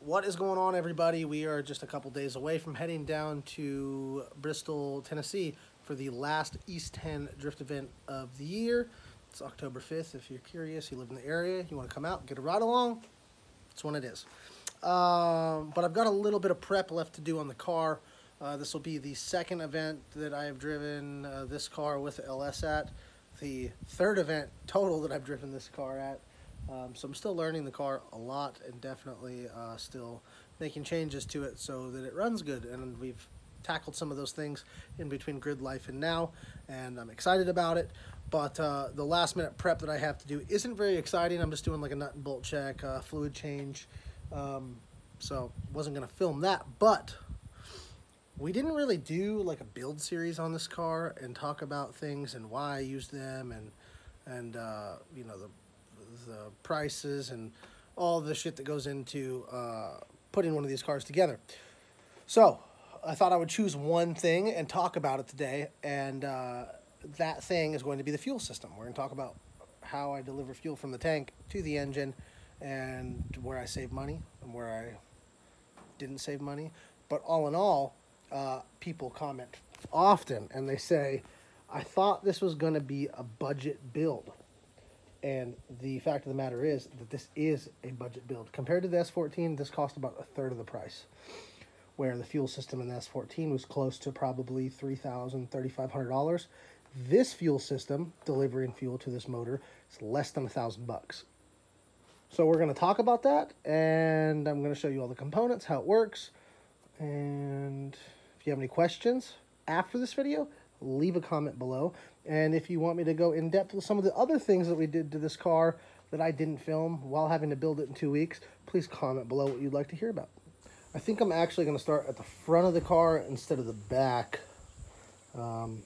What is going on, everybody? We are just a couple days away from heading down to Bristol, Tennessee for the last East 10 drift event of the year. It's October 5th. If you're curious, you live in the area, you want to come out, get a ride along, that's when it is. But I've got a little bit of prep left to do on the car. This will be the second event that I have driven this car with the LS at. The third event total that I've driven this car at. So I'm still learning the car a lot and definitely still making changes to it so that it runs good. And we've tackled some of those things in between grid life and now, and I'm excited about it. But the last minute prep that I have to do isn't very exciting. I'm just doing like a nut and bolt check, fluid change. So wasn't gonna film that, but we didn't really do like a build series on this car and talk about things and why I use them and you know, the prices and all the shit that goes into putting one of these cars together. So I thought I would choose one thing and talk about it today, and that thing is going to be the fuel system. We're going to talk about how I deliver fuel from the tank to the engine and where I save money and where I didn't save money. But all in all, people comment often and they say, I thought this was going to be a budget build. And the fact of the matter is that this is a budget build. Compared to the S14, this cost about a third of the price, where the fuel system in the S14 was close to probably $3,000, $3,500. This fuel system, delivering fuel to this motor, is less than $1,000. So we're going to talk about that, and I'm going to show you all the components, how it works. And if you have any questions after this video, leave a comment below. And if you want me to go in depth with some of the other things that we did to this car that I didn't film while having to build it in 2 weeks, please comment below what you'd like to hear about. I think I'm actually going to start at the front of the car instead of the back, and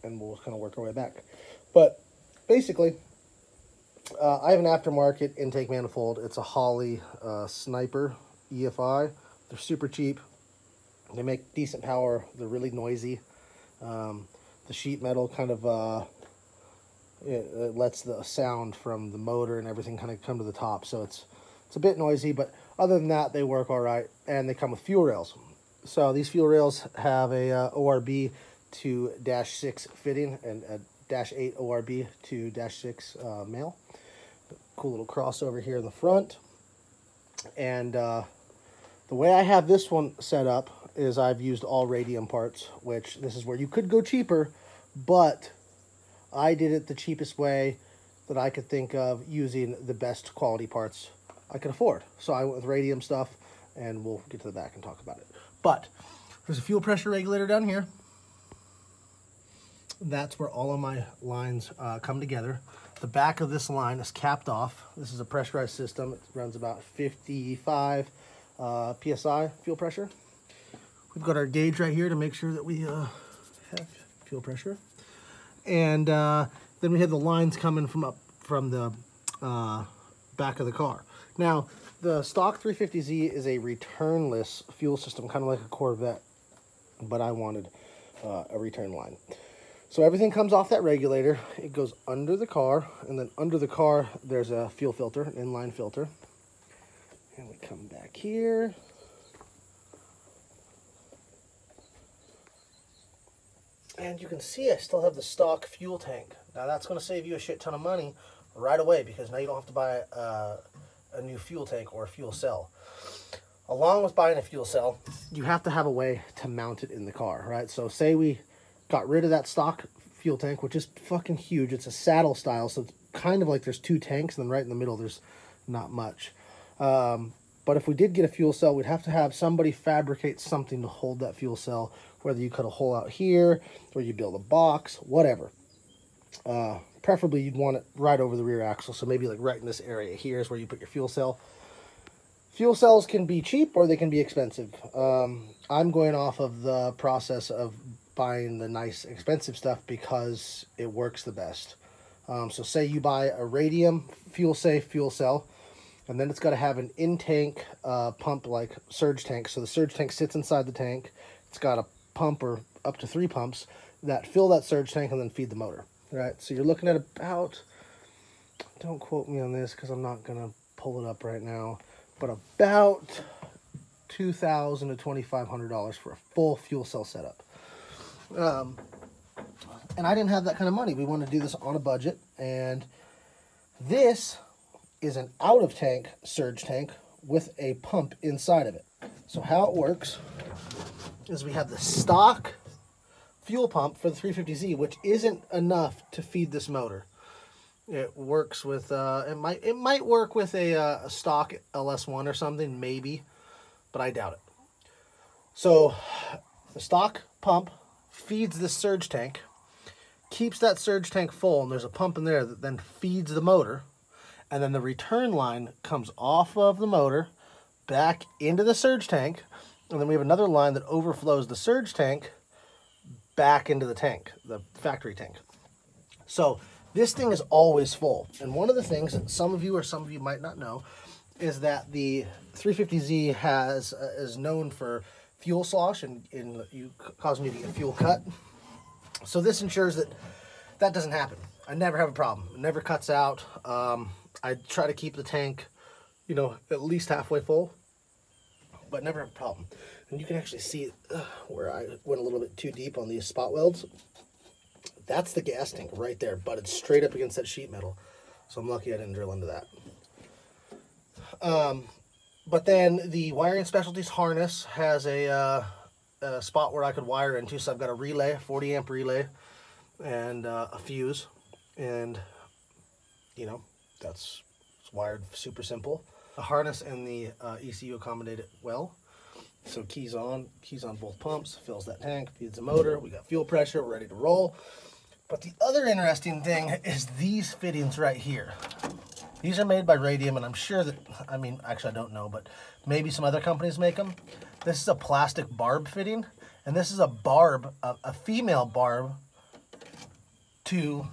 we'll kind of work our way back. But basically, I have an aftermarket intake manifold. It's a Holley Sniper EFI. They're super cheap. They make decent power. They're really noisy. The sheet metal kind of it lets the sound from the motor and everything kind of come to the top, so it's a bit noisy, but other than that, they work all right. And they come with fuel rails. So these fuel rails have a ORB to -6 fitting and a -8 ORB to -6 male. Cool little crossover here in the front. And the way I have this one set up is I've used all radium parts, which this is where you could go cheaper, but I did it the cheapest way that I could think of, using the best quality parts I could afford. So I went with radium stuff, and we'll get to the back and talk about it. But there's a fuel pressure regulator down here. That's where all of my lines come together. The back of this line is capped off. This is a pressurized system. It runs about 55 PSI fuel pressure. We've got our gauge right here to make sure that we have fuel pressure. And then we have the lines coming from the back of the car. Now, the stock 350Z is a returnless fuel system, kind of like a Corvette, but I wanted a return line. So everything comes off that regulator. It goes under the car, and then under the car, there's a fuel filter, an inline filter. And we come back here. And you can see I still have the stock fuel tank. Now that's going to save you a shit ton of money right away, because now you don't have to buy a new fuel tank or a fuel cell. Along with buying a fuel cell, you have to have a way to mount it in the car, right? So say we got rid of that stock fuel tank, which is fucking huge. It's a saddle style, so it's kind of like there's two tanks, and then right in the middle there's not much. But if we did get a fuel cell, we'd have to have somebody fabricate something to hold that fuel cell, whether you cut a hole out here, or you build a box, whatever. Preferably you'd want it right over the rear axle, so maybe like right in this area here is where you put your fuel cell. Fuel cells can be cheap or they can be expensive. I'm going off of the process of buying the nice expensive stuff because it works the best. So say you buy a radium fuel-safe fuel cell, and then it's got to have an in-tank pump, like surge tank. So the surge tank sits inside the tank. It's got a pump or up to 3 pumps that fill that surge tank and then feed the motor, right? So you're looking at about, don't quote me on this because I'm not going to pull it up right now, but about $2,000 to $2,500 for a full fuel cell setup. And I didn't have that kind of money. We wanted to do this on a budget, and this is an out-of-tank surge tank with a pump inside of it. So how it works is we have the stock fuel pump for the 350Z, which isn't enough to feed this motor. It works with it might work with a stock LS1 or something, maybe, but I doubt it. So the stock pump feeds this surge tank, keeps that surge tank full, and there's a pump in there that then feeds the motor, and then the return line comes off of the motor back into the surge tank, and then we have another line that overflows the surge tank back into the tank, the factory tank. So this thing is always full. And one of the things that some of you might not know is that the 350Z is known for fuel slosh and causing you to get fuel cut. So this ensures that that doesn't happen. I never have a problem. It never cuts out. I try to keep the tank, you know, at least halfway full, but never have a problem. And you can actually see where I went a little bit too deep on these spot welds. That's the gas tank right there, but it's straight up against that sheet metal. So I'm lucky I didn't drill into that. But then the Wiring Specialties harness has a spot where I could wire into. So I've got a relay, 40 amp relay, and a fuse. And, you know, it's wired super simple. The harness and the ECU accommodate it well. So keys on both pumps, fills that tank, feeds the motor. We got fuel pressure, we're ready to roll. But the other interesting thing is these fittings right here. These are made by Radium, and I'm sure that, I mean, actually I don't know, but maybe some other companies make them. This is a plastic barb fitting, and this is a barb, a female barb to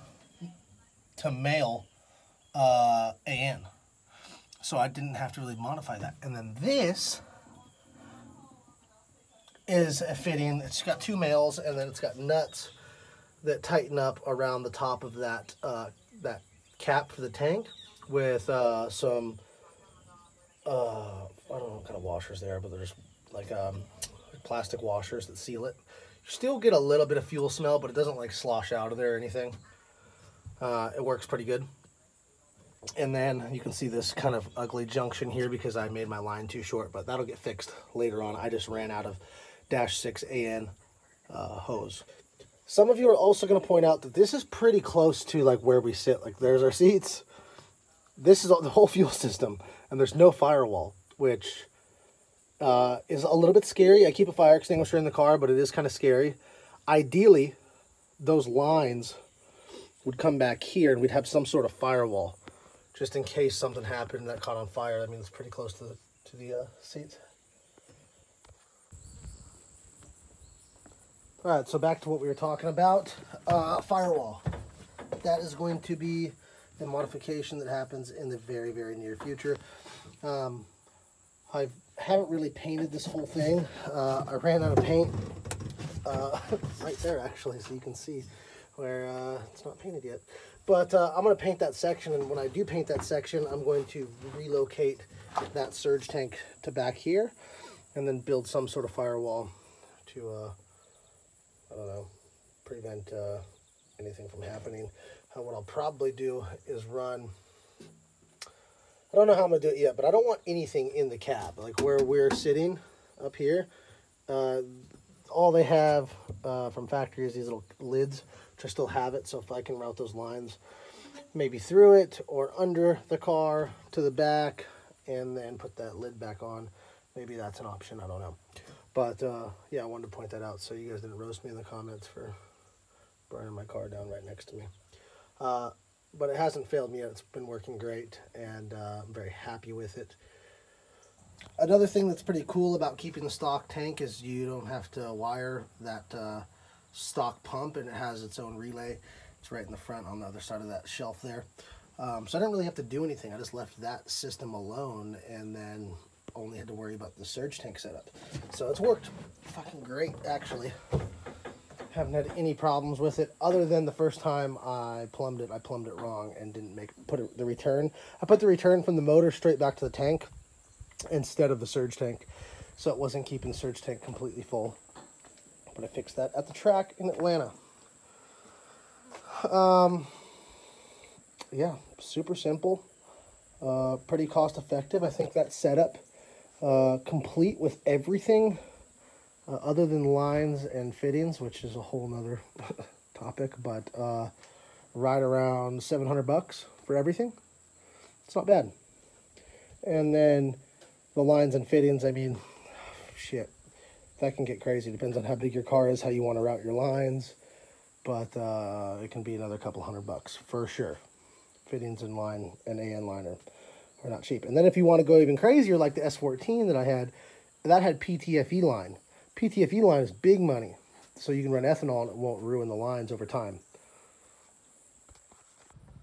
male AN. So I didn't have to really modify that. And then this is a fitting. It's got two males, and then it's got nuts that tighten up around the top of that that cap for the tank with some I don't know what kind of washers they are, but they're just like plastic washers that seal it. You still get a little bit of fuel smell, but it doesn't like slosh out of there or anything. It works pretty good. And then you can see this kind of ugly junction here because I made my line too short, but that'll get fixed later on. I just ran out of -6 AN hose. Some of you are also going to point out that this is pretty close to like where we sit. Like there's our seats. This is the whole fuel system, and there's no firewall, which is a little bit scary. I keep a fire extinguisher in the car, but it is kind of scary. Ideally, those lines would come back here, and we'd have some sort of firewall, just in case something happened that caught on fire. I mean, it's pretty close to the seats. All right, so back to what we were talking about. Firewall. That is going to be a modification that happens in the very, very near future. I haven't really painted this whole thing. I ran out of paint right there, actually, so you can see where it's not painted yet. But I'm going to paint that section, and when I do paint that section, I'm going to relocate that surge tank to back here, and then build some sort of firewall to I don't know, prevent anything from happening. What I'll probably do is run, I don't know how I'm going to do it yet, but I don't want anything in the cab. Like where we're sitting up here, all they have from factory is these little lids, which I still have it. So if I can route those lines maybe through it or under the car to the back and then put that lid back on, maybe that's an option. I don't know. But, yeah, I wanted to point that out so you guys didn't roast me in the comments for burning my car down right next to me. But it hasn't failed me yet. It's been working great, and I'm very happy with it. Another thing that's pretty cool about keeping the stock tank is you don't have to wire that stock pump, and it has its own relay. It's right in the front on the other side of that shelf there. So I didn't really have to do anything. I just left that system alone, and then only had to worry about the surge tank setup. So it's worked fucking great, actually. Haven't had any problems with it, other than the first time I plumbed it wrong and didn't put the return. I put the return from the motor straight back to the tank instead of the surge tank. so it wasn't keeping the surge tank completely full. But I fixed that at the track in Atlanta. Yeah, super simple, pretty cost effective. I think that setup, complete with everything other than lines and fittings, which is a whole nother topic, but right around 700 bucks for everything. It's not bad. And then the lines and fittings, I mean, shit, that can get crazy. Depends on how big your car is, how you want to route your lines, but it can be another couple $100 for sure. Fittings and line and AN liner are not cheap. And then if you want to go even crazier, like the S14 that I had, that had PTFE line. PTFE line is big money, so you can run ethanol and it won't ruin the lines over time.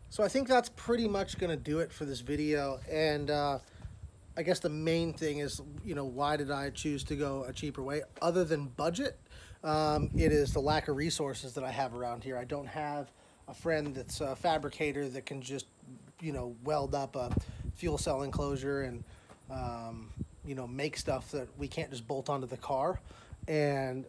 So I think that's pretty much going to do it for this video. And I guess the main thing is, you know, why did I choose to go a cheaper way? Other than budget, it is the lack of resources that I have around here. I don't have a friend that's a fabricator that can just, you know, weld up a fuel cell enclosure and, you know, make stuff that we can't just bolt onto the car. And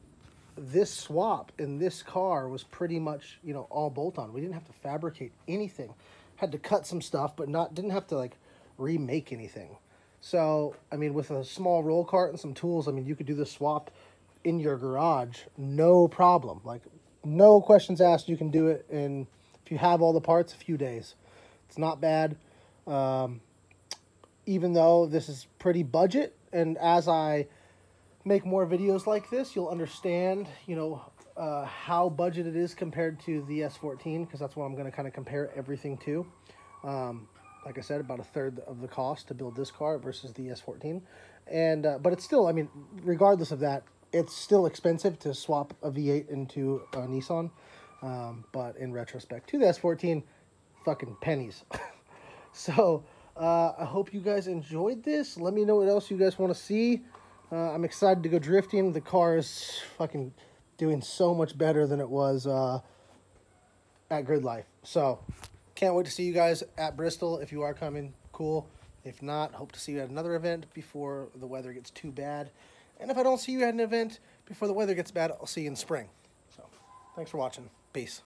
this swap in this car was pretty much, you know, all bolt on. We didn't have to fabricate anything. Had to cut some stuff, but didn't have to like remake anything. So, I mean, with a small roll cart and some tools, I mean, you could do this swap in your garage, no problem. Like, no questions asked, you can do it in, if you have all the parts, a few days. It's not bad. Even though this is pretty budget, and as I make more videos like this, you'll understand, you know, how budget it is compared to the S14, because that's what I'm going to kind of compare everything to. Like I said, about a third of the cost to build this car versus the S14. And but it's still, I mean, regardless of that, it's still expensive to swap a V8 into a Nissan. But in retrospect to the S14, fucking pennies. So I hope you guys enjoyed this. Let me know what else you guys want to see. I'm excited to go drifting. The car is fucking doing so much better than it was at Grid Life. So can't wait to see you guys at Bristol. If you are coming, cool. If not, hope to see you at another event before the weather gets too bad. And if I don't see you at an event before the weather gets bad, I'll see you in spring. So thanks for watching. Peace.